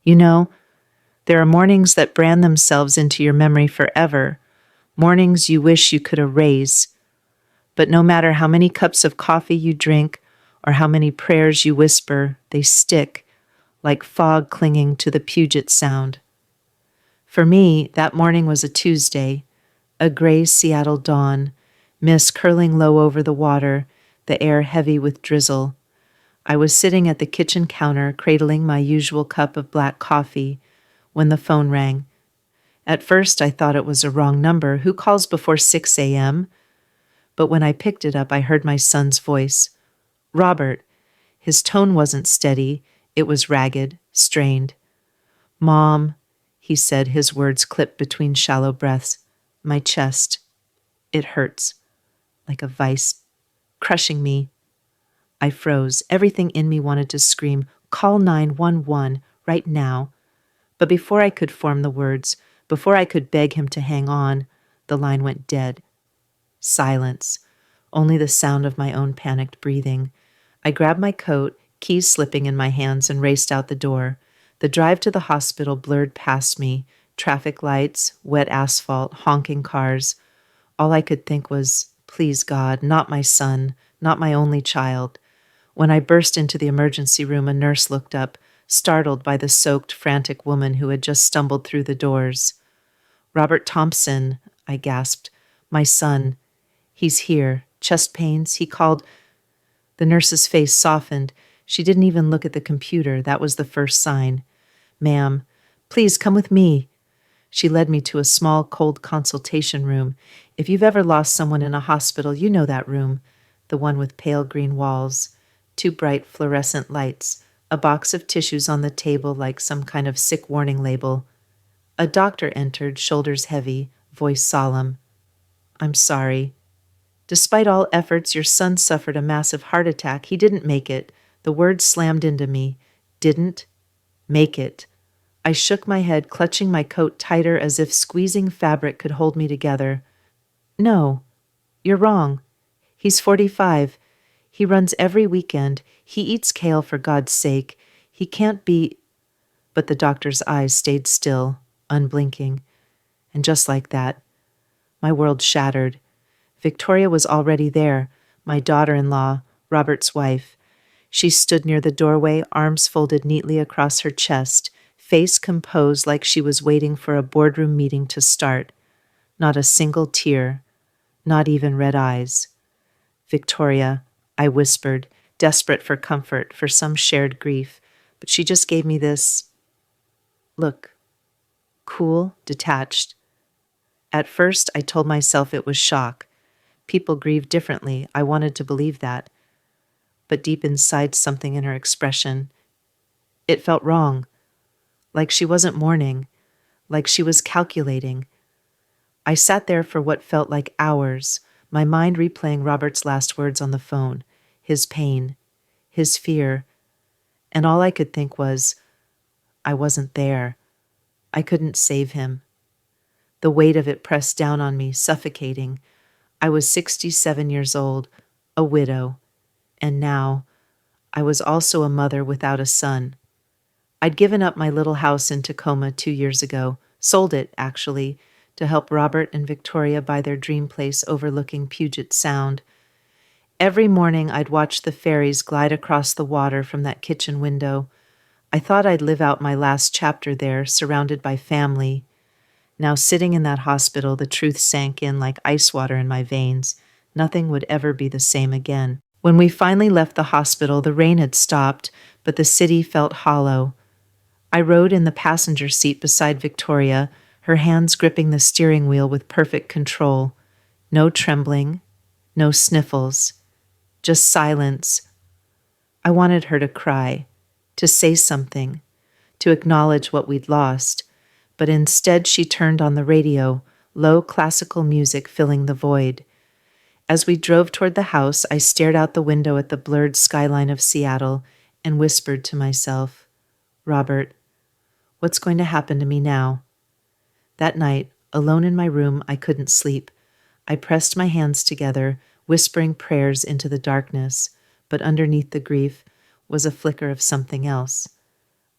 You know, there are mornings that brand themselves into your memory forever, mornings you wish you could erase. But no matter how many cups of coffee you drink or how many prayers you whisper, they stick, like fog clinging to the Puget Sound. For me, that morning was a Tuesday, a gray Seattle dawn, mist curling low over the water, the air heavy with drizzle. I was sitting at the kitchen counter, cradling my usual cup of black coffee, when the phone rang. At first, I thought it was a wrong number. Who calls before 6 a.m.? But when I picked it up, I heard my son's voice. Robert. His tone wasn't steady. It was ragged, strained. Mom, he said, his words clipped between shallow breaths. My chest. It hurts. Like a vice. Crushing me. I froze. Everything in me wanted to scream, call 911 right now. But before I could form the words, before I could beg him to hang on, the line went dead. Silence. Only the sound of my own panicked breathing. I grabbed my coat, keys slipping in my hands, and raced out the door. The drive to the hospital blurred past me. Traffic lights, wet asphalt, honking cars. All I could think was, please God, not my son, not my only child. When I burst into the emergency room, a nurse looked up, startled by the soaked, frantic woman who had just stumbled through the doors. Robert Thompson, I gasped. My son. He's here. Chest pains, he called. The nurse's face softened. She didn't even look at the computer. That was the first sign. Ma'am, please come with me. She led me to a small, cold consultation room. If you've ever lost someone in a hospital, you know that room. The one with pale green walls, 2 bright fluorescent lights, a box of tissues on the table like some kind of sick warning label. A doctor entered, shoulders heavy, voice solemn. I'm sorry. Despite all efforts, your son suffered a massive heart attack. He didn't make it. The words slammed into me. Didn't make it. I shook my head, clutching my coat tighter as if squeezing fabric could hold me together. No, you're wrong. He's 45. He runs every weekend. He eats kale for God's sake. He can't be... But the doctor's eyes stayed still, unblinking. And just like that, my world shattered. Victoria was already there, my daughter-in-law, Robert's wife. She stood near the doorway, arms folded neatly across her chest, face composed like she was waiting for a boardroom meeting to start. Not a single tear, not even red eyes. Victoria, I whispered, desperate for comfort, for some shared grief, but she just gave me this look, cool, detached. At first, I told myself it was shock. People grieve differently. I wanted to believe that. But deep inside something in her expression, it felt wrong, like she wasn't mourning, like she was calculating. I sat there for what felt like hours, my mind replaying Robert's last words on the phone, his pain, his fear, and all I could think was, I wasn't there. I couldn't save him. The weight of it pressed down on me, suffocating. I was 67 years old, a widow, and now I was also a mother without a son. I'd given up my little house in Tacoma 2 years ago, sold it, actually, to help Robert and Victoria buy their dream place overlooking Puget Sound. Every morning I'd watch the ferries glide across the water from that kitchen window. I thought I'd live out my last chapter there, surrounded by family. Now sitting in that hospital, the truth sank in like ice water in my veins. Nothing would ever be the same again. When we finally left the hospital, the rain had stopped, but the city felt hollow. I rode in the passenger seat beside Victoria, her hands gripping the steering wheel with perfect control. No trembling, no sniffles, just silence. I wanted her to cry, to say something, to acknowledge what we'd lost, but instead she turned on the radio, low classical music filling the void. As we drove toward the house, I stared out the window at the blurred skyline of Seattle and whispered to myself, Robert, what's going to happen to me now? That night, alone in my room, I couldn't sleep. I pressed my hands together, whispering prayers into the darkness, but underneath the grief was a flicker of something else.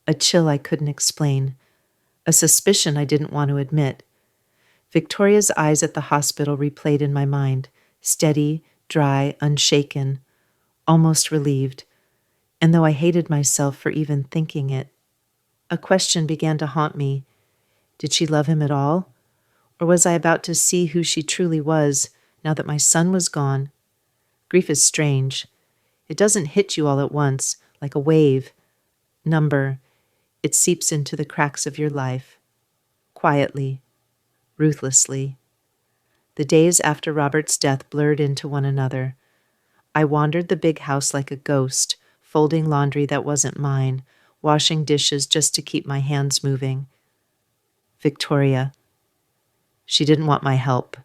a chill I couldn't explain, a suspicion I didn't want to admit. Victoria's eyes at the hospital replayed in my mind, steady, dry, unshaken, almost relieved, and though I hated myself for even thinking it, a question began to haunt me. Did she love him at all? Or was I about to see who she truly was now that my son was gone? Grief is strange. It doesn't hit you all at once, like a wave. Number, it seeps into the cracks of your life, quietly, ruthlessly. The days after Robert's death blurred into one another. I wandered the big house like a ghost, folding laundry that wasn't mine, washing dishes just to keep my hands moving. Victoria. She didn't want my help.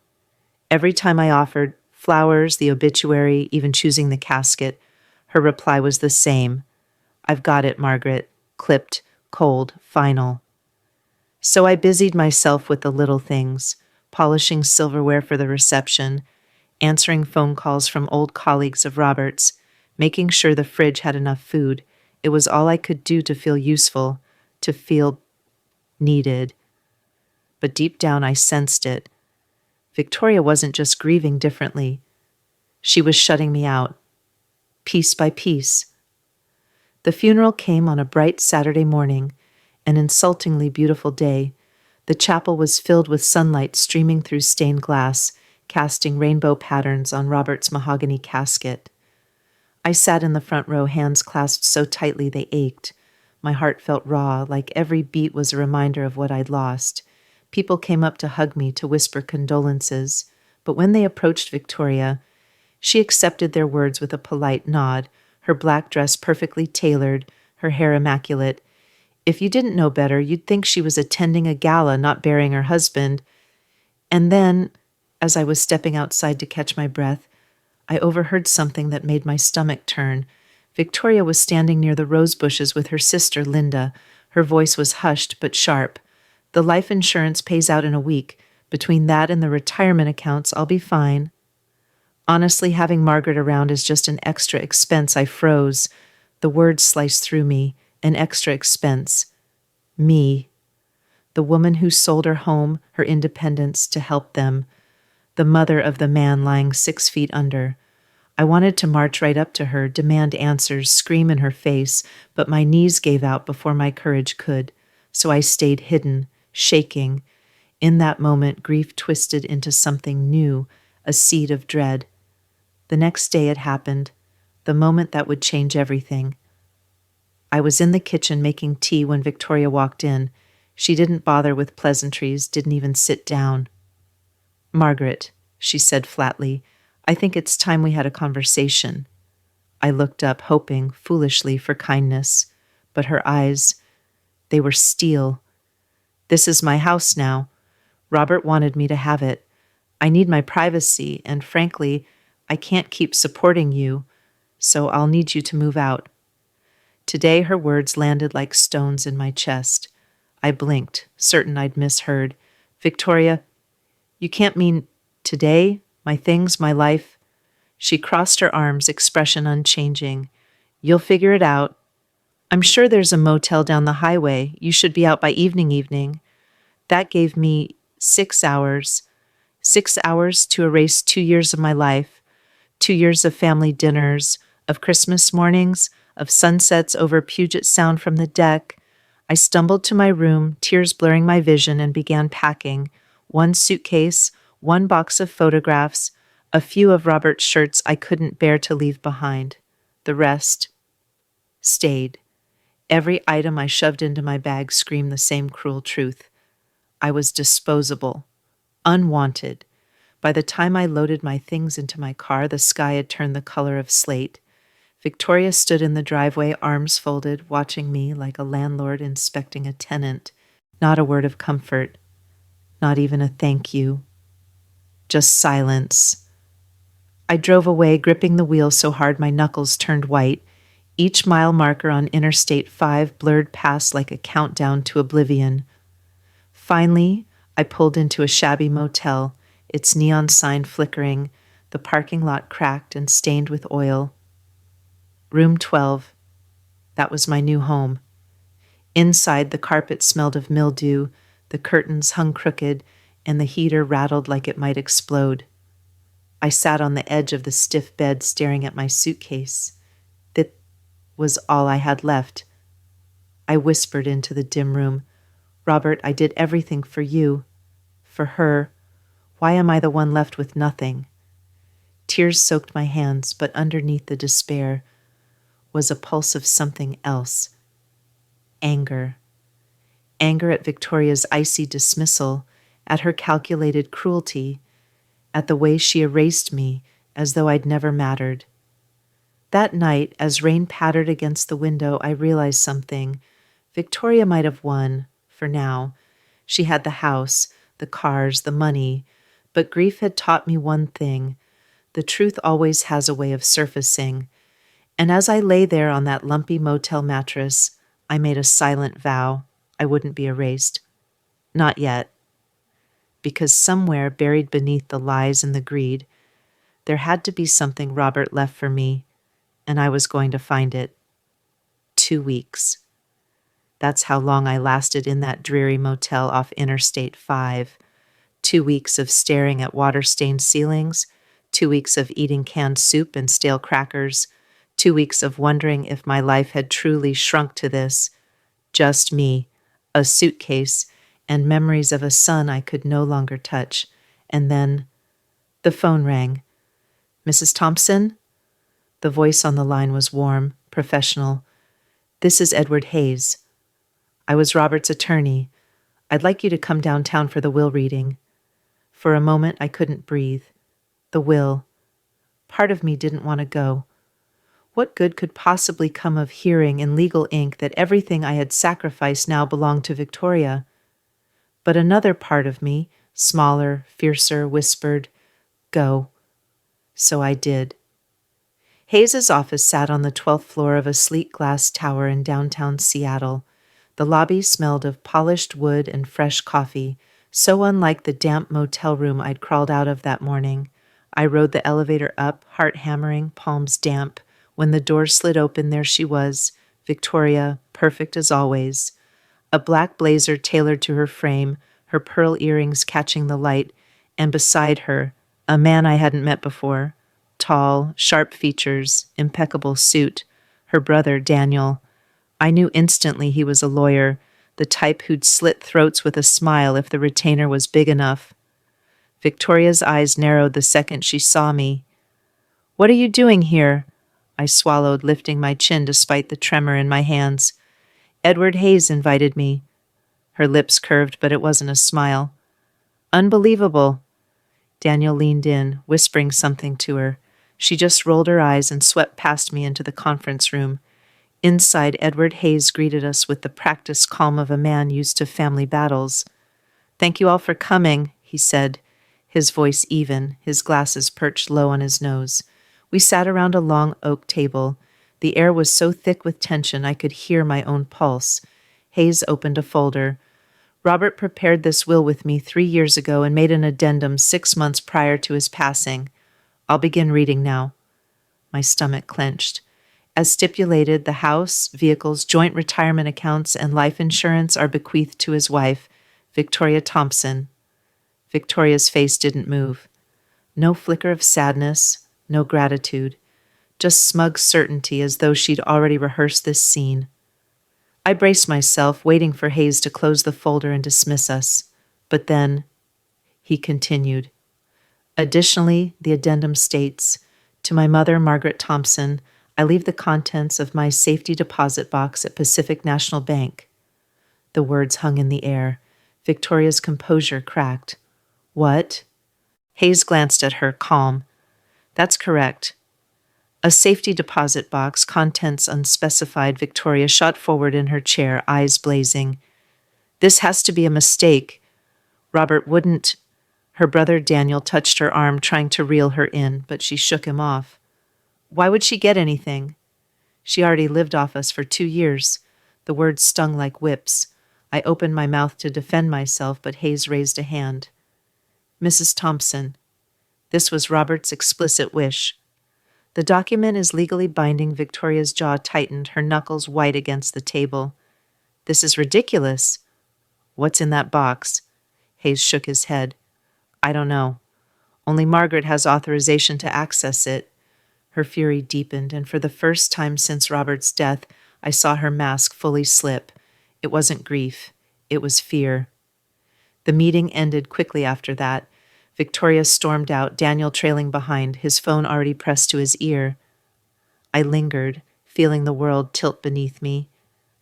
Every time I offered flowers, the obituary, even choosing the casket, her reply was the same. I've got it, Margaret. Clipped, cold, final. So I busied myself with the little things, polishing silverware for the reception, answering phone calls from old colleagues of Robert's, making sure the fridge had enough food. It was all I could do to feel useful, to feel needed. But deep down I sensed it. Victoria wasn't just grieving differently. She was shutting me out, piece by piece. The funeral came on a bright Saturday morning, an insultingly beautiful day. The chapel was filled with sunlight streaming through stained glass, casting rainbow patterns on Robert's mahogany casket. I sat in the front row, hands clasped so tightly they ached. My heart felt raw, like every beat was a reminder of what I'd lost. People came up to hug me, to whisper condolences, but when they approached Victoria, she accepted their words with a polite nod, her black dress perfectly tailored, her hair immaculate. If you didn't know better, you'd think she was attending a gala, not burying her husband. And then, as I was stepping outside to catch my breath, I overheard something that made my stomach turn. Victoria was standing near the rose bushes with her sister, Linda. Her voice was hushed but sharp. The life insurance pays out in a week. Between that and the retirement accounts, I'll be fine. Honestly, having Margaret around is just an extra expense. I froze. The words sliced through me. An extra expense. Me. The woman who sold her home, her independence, to help them. The mother of the man lying 6 feet under. I wanted to march right up to her, demand answers, scream in her face, but my knees gave out before my courage could. So I stayed hidden, shaking. In that moment, grief twisted into something new, a seed of dread. The next day it happened, the moment that would change everything. I was in the kitchen making tea when Victoria walked in. She didn't bother with pleasantries, didn't even sit down. Margaret, she said flatly, I think it's time we had a conversation. I looked up, hoping, foolishly, for kindness, but her eyes, they were steel. This is my house now. Robert wanted me to have it. I need my privacy, and frankly, I can't keep supporting you, so I'll need you to move out. Today her words landed like stones in my chest. I blinked, certain I'd misheard. Victoria, you can't mean today? My things, my life? She crossed her arms, expression unchanging. You'll figure it out. I'm sure there's a motel down the highway. You should be out by evening. That gave me 6 hours. 6 hours to erase 2 years of my life. 2 years of family dinners, of Christmas mornings, of sunsets over Puget Sound from the deck. I stumbled to my room, tears blurring my vision, and began packing. 1 suitcase, 1 box of photographs, a few of Robert's shirts I couldn't bear to leave behind. The rest stayed. Every item I shoved into my bag screamed the same cruel truth. I was disposable, unwanted. By the time I loaded my things into my car, the sky had turned the color of slate. Victoria stood in the driveway, arms folded, watching me like a landlord inspecting a tenant. Not a word of comfort, not even a thank you. Just silence. I drove away, gripping the wheel so hard my knuckles turned white. Each mile marker on Interstate 5 blurred past like a countdown to oblivion. Finally, I pulled into a shabby motel, its neon sign flickering, the parking lot cracked and stained with oil. Room 12. That was my new home. Inside, the carpet smelled of mildew, the curtains hung crooked, and the heater rattled like it might explode. I sat on the edge of the stiff bed staring at my suitcase. That was all I had left. I whispered into the dim room, "Robert, I did everything for you. For her. Why am I the one left with nothing?" Tears soaked my hands, but underneath the despair was a pulse of something else. Anger. Anger at Victoria's icy dismissal, at her calculated cruelty, at the way she erased me as though I'd never mattered. That night, as rain pattered against the window, I realized something. Victoria might have won, for now. She had the house, the cars, the money, but grief had taught me one thing. The truth always has a way of surfacing. And as I lay there on that lumpy motel mattress, I made a silent vow I wouldn't be erased. Not yet. Because somewhere buried beneath the lies and the greed, there had to be something Robert left for me, and I was going to find it. 2 weeks. That's how long I lasted in that dreary motel off Interstate 5. 2 weeks of staring at water-stained ceilings, 2 weeks of eating canned soup and stale crackers, 2 weeks of wondering if my life had truly shrunk to this. Just me, a suitcase, and memories of a son I could no longer touch. And then the phone rang. "Mrs. Thompson?" The voice on the line was warm, professional. "This is Edward Hayes. I was Robert's attorney. I'd like you to come downtown for the will reading." For a moment, I couldn't breathe. The will. Part of me didn't want to go. What good could possibly come of hearing in legal ink that everything I had sacrificed now belonged to Victoria? But another part of me, smaller, fiercer, whispered, "Go." So I did. Hayes's office sat on the 12th floor of a sleek glass tower in downtown Seattle. The lobby smelled of polished wood and fresh coffee, so unlike the damp motel room I'd crawled out of that morning. I rode the elevator up, heart hammering, palms damp. When the door slid open, there she was, Victoria, perfect as always. A black blazer tailored to her frame, her pearl earrings catching the light, and beside her, a man I hadn't met before. Tall, sharp features, impeccable suit. Her brother, Daniel. I knew instantly he was a lawyer, the type who'd slit throats with a smile if the retainer was big enough. Victoria's eyes narrowed the second she saw me. "What are you doing here?" I swallowed, lifting my chin despite the tremor in my hands. "Edward Hayes invited me." Her lips curved, but it wasn't a smile. "Unbelievable." Daniel leaned in, whispering something to her. She just rolled her eyes and swept past me into the conference room. Inside, Edward Hayes greeted us with the practiced calm of a man used to family battles. "Thank you all for coming," he said, his voice even, his glasses perched low on his nose. We sat around a long oak table. The air was so thick with tension I could hear my own pulse. Hayes opened a folder. "Robert prepared this will with me 3 years ago and made an addendum 6 months prior to his passing. I'll begin reading now." My stomach clenched. As stipulated, the house, vehicles, joint retirement accounts, and life insurance are bequeathed to his wife, Victoria Thompson. Victoria's face didn't move. No flicker of sadness, no gratitude. Just smug certainty as though she'd already rehearsed this scene. I braced myself, waiting for Hayes to close the folder and dismiss us. But then, he continued. "Additionally, the addendum states, to my mother, Margaret Thompson, I leave the contents of my safety deposit box at Pacific National Bank." The words hung in the air. Victoria's composure cracked. "What?" Hayes glanced at her, calm. "That's correct. A safety deposit box, contents unspecified." Victoria shot forward in her chair, eyes blazing. "This has to be a mistake. Robert wouldn't." Her brother Daniel touched her arm, trying to reel her in, but she shook him off. "Why would she get anything? She already lived off us for 2 years." The words stung like whips. I opened my mouth to defend myself, but Hayes raised a hand. "Mrs. Thompson, this was Robert's explicit wish. The document is legally binding." Victoria's jaw tightened, her knuckles white against the table. This is ridiculous. What's in that box? Hayes shook his head. I don't know. Only Margaret has authorization to access it. Her fury deepened, and for the first time since Robert's death, I saw her mask fully slip. It wasn't grief. It was fear. The meeting ended quickly after that. Victoria stormed out, Daniel trailing behind, his phone already pressed to his ear. I lingered, feeling the world tilt beneath me.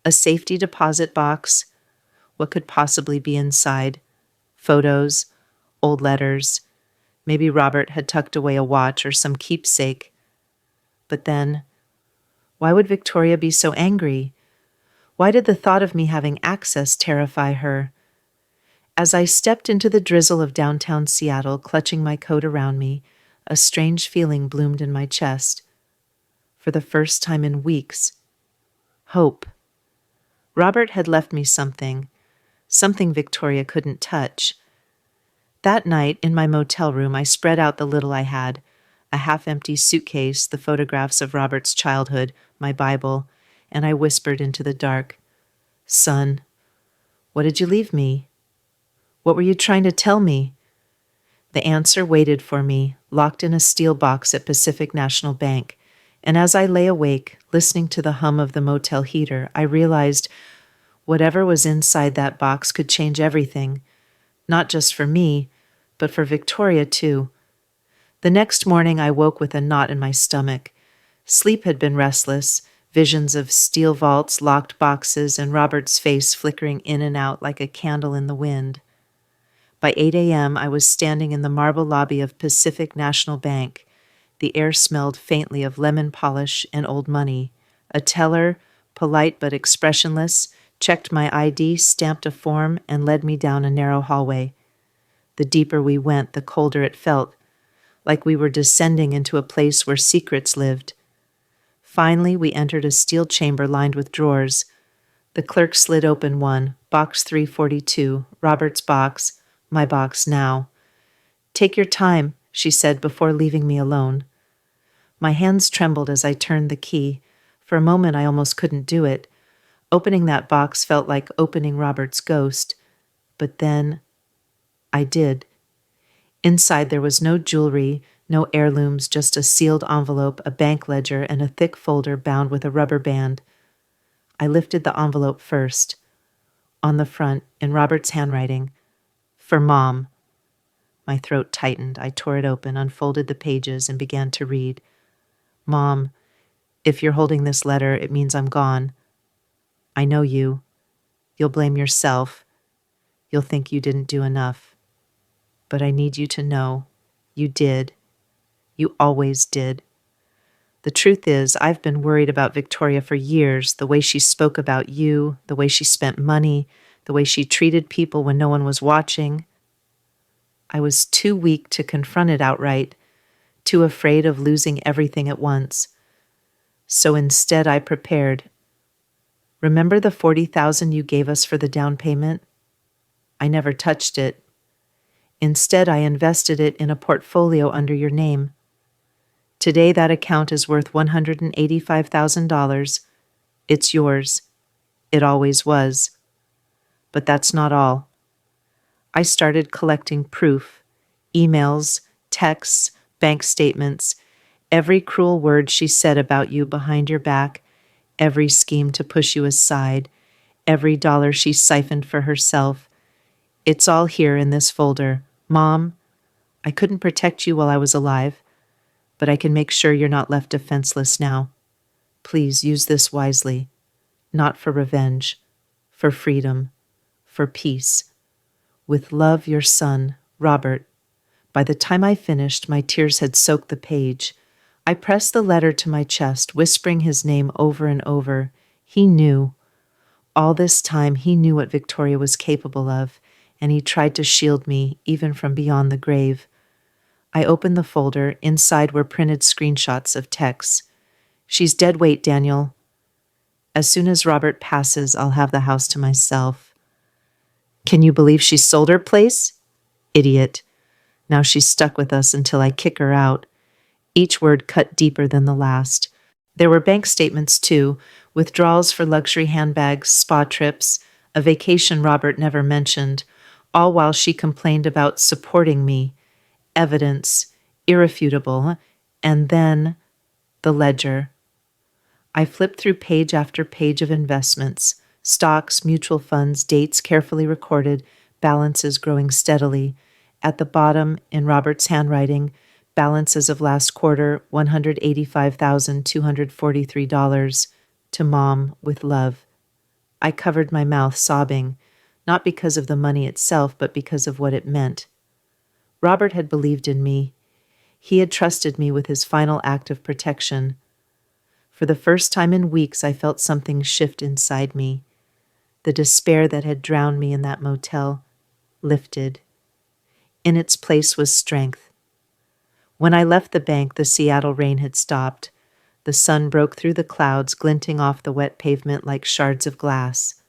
A safety deposit box? What could possibly be inside? Photos, old letters. Maybe Robert had tucked away a watch or some keepsake. But then, why would Victoria be so angry? Why did the thought of me having access terrify her? As I stepped into the drizzle of downtown Seattle, clutching my coat around me, a strange feeling bloomed in my chest. For the first time in weeks, hope. Robert had left me something Victoria couldn't touch. That night, in my motel room, I spread out the little I had, a half-empty suitcase, the photographs of Robert's childhood, my Bible, and I whispered into the dark, Son, what did you leave me? What were you trying to tell me? The answer waited for me, locked in a steel box at Pacific National Bank, and as I lay awake, listening to the hum of the motel heater, I realized whatever was inside that box could change everything, not just for me, but for Victoria too. The next morning I woke with a knot in my stomach. Sleep had been restless, visions of steel vaults, locked boxes, and Robert's face flickering in and out like a candle in the wind. By 8 a.m., I was standing in the marble lobby of Pacific National Bank. The air smelled faintly of lemon polish and old money. A teller, polite but expressionless, checked my ID, stamped a form, and led me down a narrow hallway. The deeper we went, the colder it felt, like we were descending into a place where secrets lived. Finally, we entered a steel chamber lined with drawers. The clerk slid open one, box 342, Robert's box, my box now. Take your time, she said before leaving me alone. My hands trembled as I turned the key. For a moment, I almost couldn't do it. Opening that box felt like opening Robert's ghost. But then, I did. Inside there was no jewelry, no heirlooms, just a sealed envelope, a bank ledger, and a thick folder bound with a rubber band. I lifted the envelope first. On the front, in Robert's handwriting, for Mom. My throat tightened. I tore it open, unfolded the pages, and began to read. Mom, if you're holding this letter, it means I'm gone. I know you. You'll blame yourself. You'll think you didn't do enough. But I need you to know you did. You always did. The truth is, I've been worried about Victoria for years, the way she spoke about you, the way she spent money, the way she treated people when no one was watching. I was too weak to confront it outright, too afraid of losing everything at once. So instead I prepared. Remember the $40,000 you gave us for the down payment? I never touched it. Instead, I invested it in a portfolio under your name. Today, that account is worth $185,000. It's yours. It always was. But that's not all. I started collecting proof, emails, texts, bank statements, every cruel word she said about you behind your back, every scheme to push you aside, every dollar she siphoned for herself. It's all here in this folder. Mom, I couldn't protect you while I was alive, but I can make sure you're not left defenseless now. Please use this wisely, not for revenge, for freedom, for peace. With love, your son, Robert. By the time I finished, my tears had soaked the page. I pressed the letter to my chest, whispering his name over and over. He knew. All this time, he knew what Victoria was capable of, and he tried to shield me, even from beyond the grave. I opened the folder. Inside were printed screenshots of texts. She's dead weight, Daniel. As soon as Robert passes, I'll have the house to myself. Can you believe she sold her place? Idiot. Now she's stuck with us until I kick her out. Each word cut deeper than the last. There were bank statements, too, withdrawals for luxury handbags, spa trips, a vacation Robert never mentioned, all while she complained about supporting me. Evidence, irrefutable, and then the ledger. I flipped through page after page of investments, stocks, mutual funds, dates carefully recorded, balances growing steadily. At the bottom, in Robert's handwriting, balances of last quarter, $185,243. To Mom, with love. I covered my mouth, sobbing, not because of the money itself, but because of what it meant. Robert had believed in me. He had trusted me with his final act of protection. For the first time in weeks, I felt something shift inside me. The despair that had drowned me in that motel lifted. In its place was strength. When I left the bank, the Seattle rain had stopped. The sun broke through the clouds, glinting off the wet pavement like shards of glass.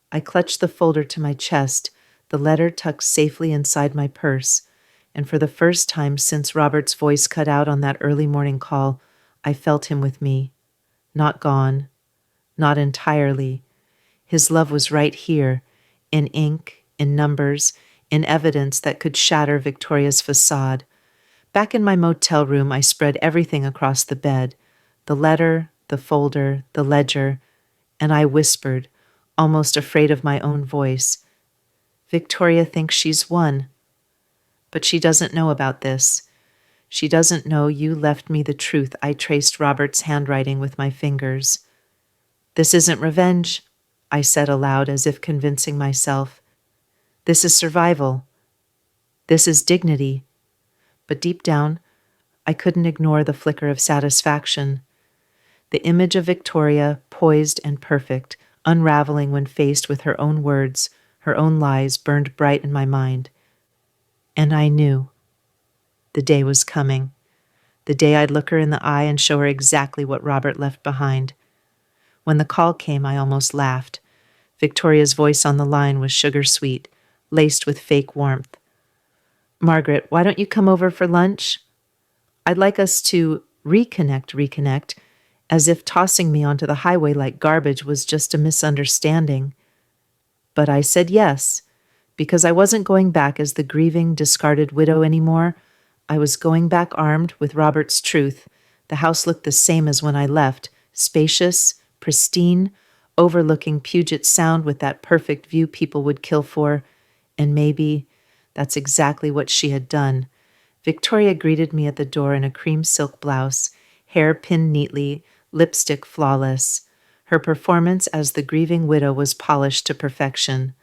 I clutched the folder to my chest, the letter tucked safely inside my purse, and for the first time since Robert's voice cut out on that early morning call, I felt him with me. Not gone, not entirely. His love was right here, in ink, in numbers, in evidence that could shatter Victoria's facade. Back in my motel room, I spread everything across the bed, the letter, the folder, the ledger, and I whispered, almost afraid of my own voice, "Victoria thinks she's won. But she doesn't know about this. She doesn't know you left me the truth." I traced Robert's handwriting with my fingers. "This isn't revenge," I said aloud as if convincing myself. "This is survival. This is dignity." But deep down, I couldn't ignore the flicker of satisfaction. The image of Victoria, poised and perfect, unraveling when faced with her own words, her own lies, burned bright in my mind. And I knew. The day was coming. The day I'd look her in the eye and show her exactly what Robert left behind. When the call came, I almost laughed. Victoria's voice on the line was sugar-sweet, laced with fake warmth. "Margaret, why don't you come over for lunch? I'd like us to reconnect, as if tossing me onto the highway like garbage was just a misunderstanding." But I said yes, because I wasn't going back as the grieving, discarded widow anymore. I was going back armed with Robert's truth. The house looked the same as when I left, spacious, pristine, overlooking Puget Sound with that perfect view people would kill for, and maybe that's exactly what she had done. Victoria greeted me at the door in a cream silk blouse, hair pinned neatly, lipstick flawless. Her performance as the grieving widow was polished to perfection.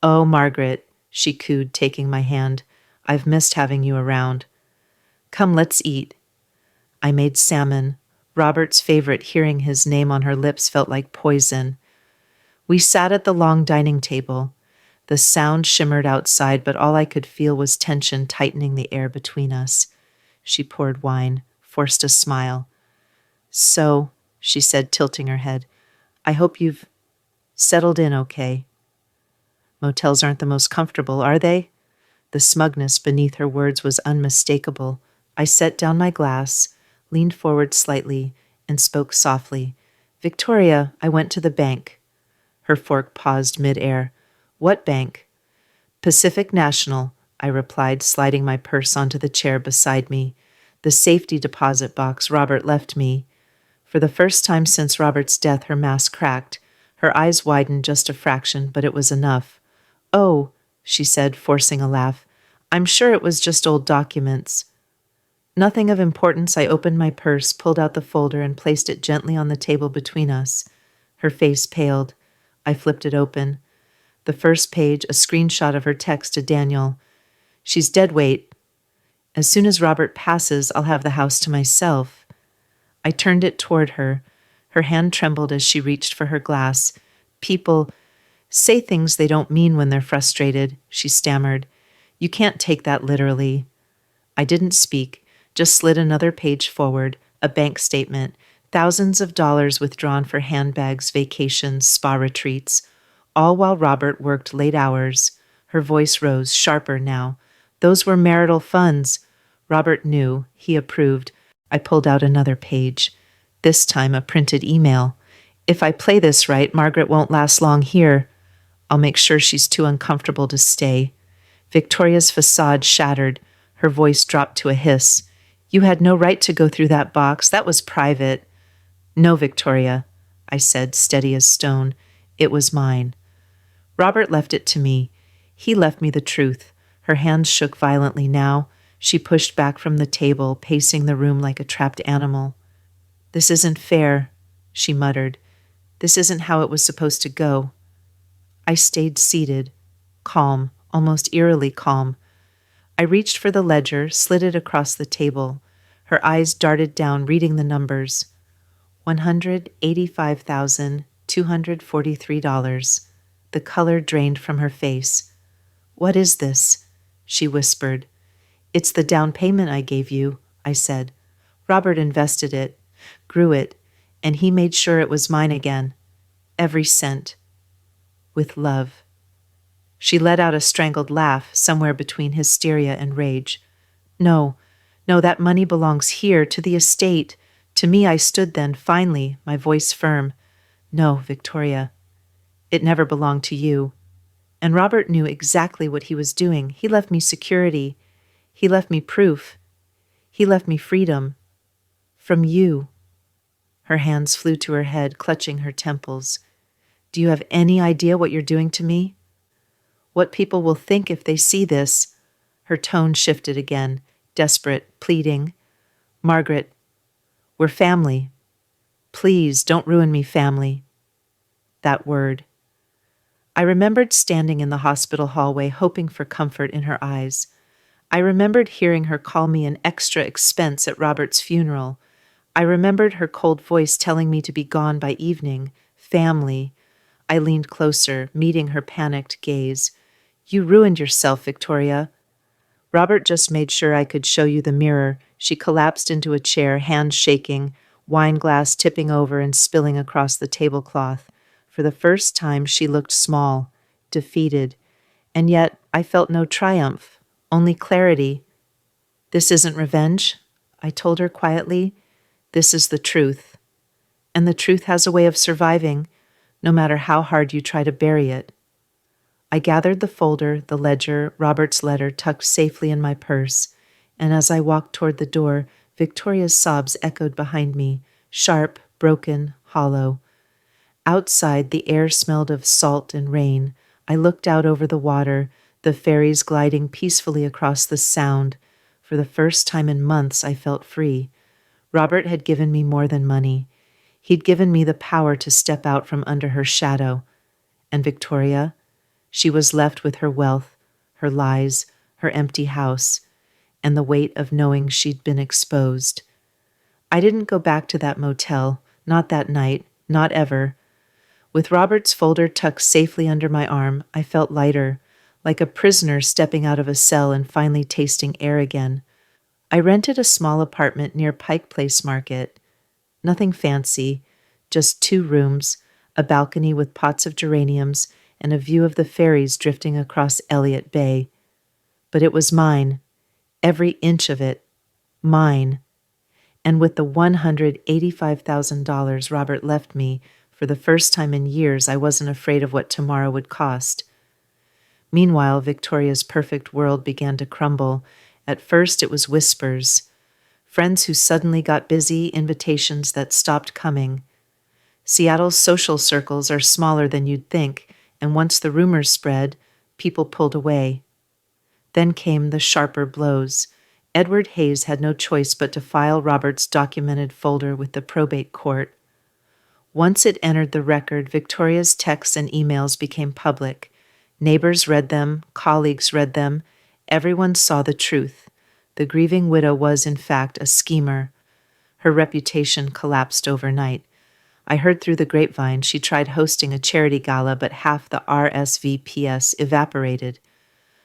"Oh, Margaret," she cooed, taking my hand, "I've missed having you around. Come, let's eat." I made salmon. Robert's favorite. Hearing his name on her lips felt like poison. We sat at the long dining table. The sound shimmered outside, but all I could feel was tension tightening the air between us. She poured wine, forced a smile. "So," she said, tilting her head, "I hope you've settled in okay." Motels aren't the most comfortable, are they? The smugness beneath her words was unmistakable. I set down my glass, leaned forward slightly, and spoke softly. "Victoria, I went to the bank." Her fork paused mid-air. "What bank?" "Pacific National," I replied, sliding my purse onto the chair beside me. "The safety deposit box Robert left me." For the first time since Robert's death, her mask cracked. Her eyes widened just a fraction, but it was enough. "Oh," she said, forcing a laugh, "I'm sure it was just old documents." Nothing of importance. I opened my purse, pulled out the folder, and placed it gently on the table between us. Her face paled. I flipped it open. The first page, a screenshot of her text to Daniel. "She's dead weight. As soon as Robert passes, I'll have the house to myself." I turned it toward her. Her hand trembled as she reached for her glass. "People say things they don't mean when they're frustrated," she stammered. "You can't take that literally." I didn't speak, just slid another page forward, a bank statement, thousands of dollars withdrawn for handbags, vacations, spa retreats, all while Robert worked late hours. Her voice rose, sharper now. "Those were marital funds." Robert knew. He approved. I pulled out another page. This time a printed email. If I play this right, Margaret won't last long here. I'll make sure she's too uncomfortable to stay. Victoria's facade shattered. Her voice dropped to a hiss. You had no right to go through that box. That was private. No, Victoria, I said, steady as stone. It was mine. Robert left it to me. He left me the truth. Her hands shook violently now. She pushed back from the table, pacing the room like a trapped animal. This isn't fair, she muttered. This isn't how it was supposed to go. I stayed seated, calm, almost eerily calm. I reached for the ledger, slid it across the table. Her eyes darted down, reading the numbers. $185,243. The color drained from her face. What is this? She whispered. It's the down payment I gave you, I said. Robert invested it, grew it, and he made sure it was mine again. Every cent. With love. She let out a strangled laugh, somewhere between hysteria and rage. No, that money belongs here, to the estate. To me, I stood then, finally, my voice firm. No, Victoria. It never belonged to you. And Robert knew exactly what he was doing. He left me security. He left me proof. He left me freedom. From you. Her hands flew to her head, clutching her temples. Do you have any idea what you're doing to me? What people will think if they see this? Her tone shifted again, desperate, pleading. Margaret, we're family. Please don't ruin me, family. That word. I remembered standing in the hospital hallway, hoping for comfort in her eyes. I remembered hearing her call me an extra expense at Robert's funeral. I remembered her cold voice telling me to be gone by evening. Family. I leaned closer, meeting her panicked gaze. You ruined yourself, Victoria. Robert just made sure I could show you the mirror. She collapsed into a chair, hands shaking, wine glass tipping over and spilling across the tablecloth. For the first time, she looked small, defeated, and yet I felt no triumph, only clarity. This isn't revenge, I told her quietly. This is the truth. And the truth has a way of surviving, no matter how hard you try to bury it. I gathered the folder, the ledger, Robert's letter tucked safely in my purse, and as I walked toward the door, Victoria's sobs echoed behind me, sharp, broken, hollow. Outside, the air smelled of salt and rain. I looked out over the water, the ferries gliding peacefully across the Sound. For the first time in months, I felt free. Robert had given me more than money. He'd given me the power to step out from under her shadow. And Victoria? She was left with her wealth, her lies, her empty house, and the weight of knowing she'd been exposed. I didn't go back to that motel, not that night, not ever. With Robert's folder tucked safely under my arm, I felt lighter, like a prisoner stepping out of a cell and finally tasting air again. I rented a small apartment near Pike Place Market. Nothing fancy, just 2 rooms, a balcony with pots of geraniums, and a view of the ferries drifting across Elliott Bay. But it was mine, every inch of it, mine. And with the $185,000 Robert left me, for the first time in years, I wasn't afraid of what tomorrow would cost. Meanwhile, Victoria's perfect world began to crumble. At first, it was whispers. Friends who suddenly got busy, invitations that stopped coming. Seattle's social circles are smaller than you'd think, and once the rumors spread, people pulled away. Then came the sharper blows. Edward Hayes had no choice but to file Robert's documented folder with the probate court. Once it entered the record, Victoria's texts and emails became public. Neighbors read them, colleagues read them. Everyone saw the truth. The grieving widow was, in fact, a schemer. Her reputation collapsed overnight. I heard through the grapevine she tried hosting a charity gala, but half the RSVPs evaporated.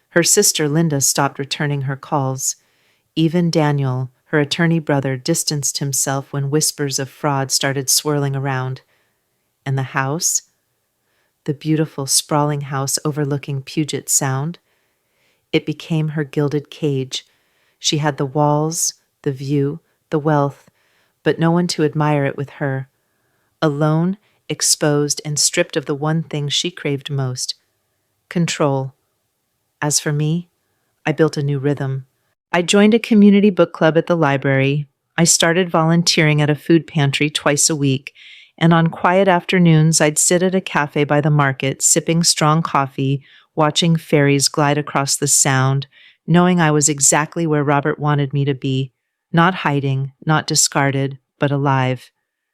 Her sister Linda stopped returning her calls. Even Daniel, her attorney brother, distanced himself when whispers of fraud started swirling around. And the house? The beautiful, sprawling house overlooking Puget Sound? It became her gilded cage. She had the walls, the view, the wealth, but no one to admire it with her. Alone, exposed, and stripped of the one thing she craved most: control. As for me, I built a new rhythm. I joined a community book club at the library. I started volunteering at a food pantry twice a week, and on quiet afternoons, I'd sit at a cafe by the market, sipping strong coffee, watching ferries glide across the Sound, knowing I was exactly where Robert wanted me to be, not hiding, not discarded, but alive.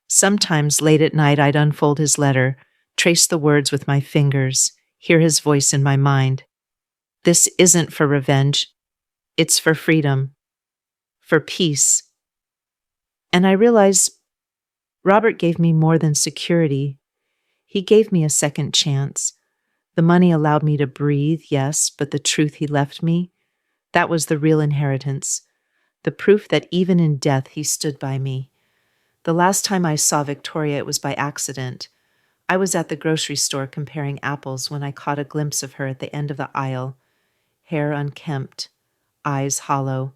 Sometimes late at night, I'd unfold his letter, trace the words with my fingers, hear his voice in my mind. This isn't for revenge. It's for freedom, for peace. And I realized Robert gave me more than security. He gave me a second chance. The money allowed me to breathe, yes, but the truth he left me, that was the real inheritance. The proof that even in death he stood by me. The last time I saw Victoria, it was by accident. I was at the grocery store comparing apples when I caught a glimpse of her at the end of the aisle, hair unkempt, eyes hollow.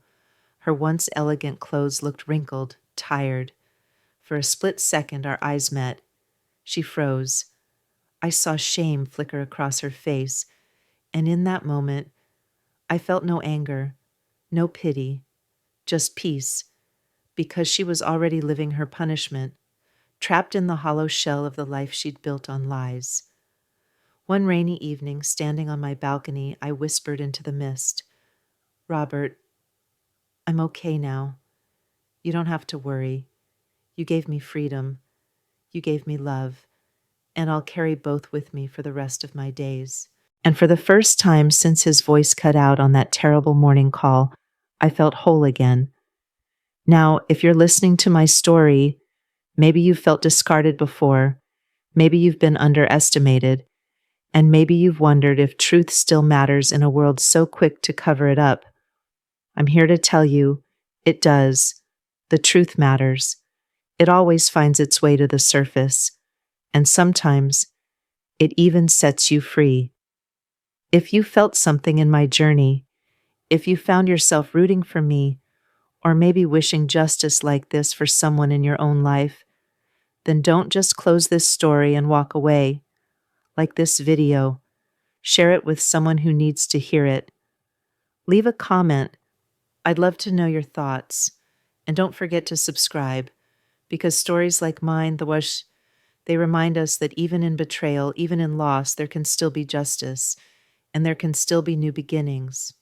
Her once elegant clothes looked wrinkled, tired. For a split second, our eyes met. She froze. I saw shame flicker across her face, and in that moment, I felt no anger, no pity, just peace, because she was already living her punishment, trapped in the hollow shell of the life she'd built on lies. One rainy evening, standing on my balcony, I whispered into the mist, "Robert, I'm okay now. You don't have to worry. You gave me freedom. You gave me love. And I'll carry both with me for the rest of my days." And for the first time since his voice cut out on that terrible morning call, I felt whole again. Now, if you're listening to my story, maybe you've felt discarded before, maybe you've been underestimated, and maybe you've wondered if truth still matters in a world so quick to cover it up. I'm here to tell you, it does. The truth matters. It always finds its way to the surface, and sometimes it even sets you free. If you felt something in my journey, if you found yourself rooting for me, or maybe wishing justice like this for someone in your own life, then don't just close this story and walk away. Like this video, share it with someone who needs to hear it. Leave a comment. I'd love to know your thoughts. And don't forget to subscribe, because stories like mine, they remind us that even in betrayal, even in loss, there can still be justice, and there can still be new beginnings.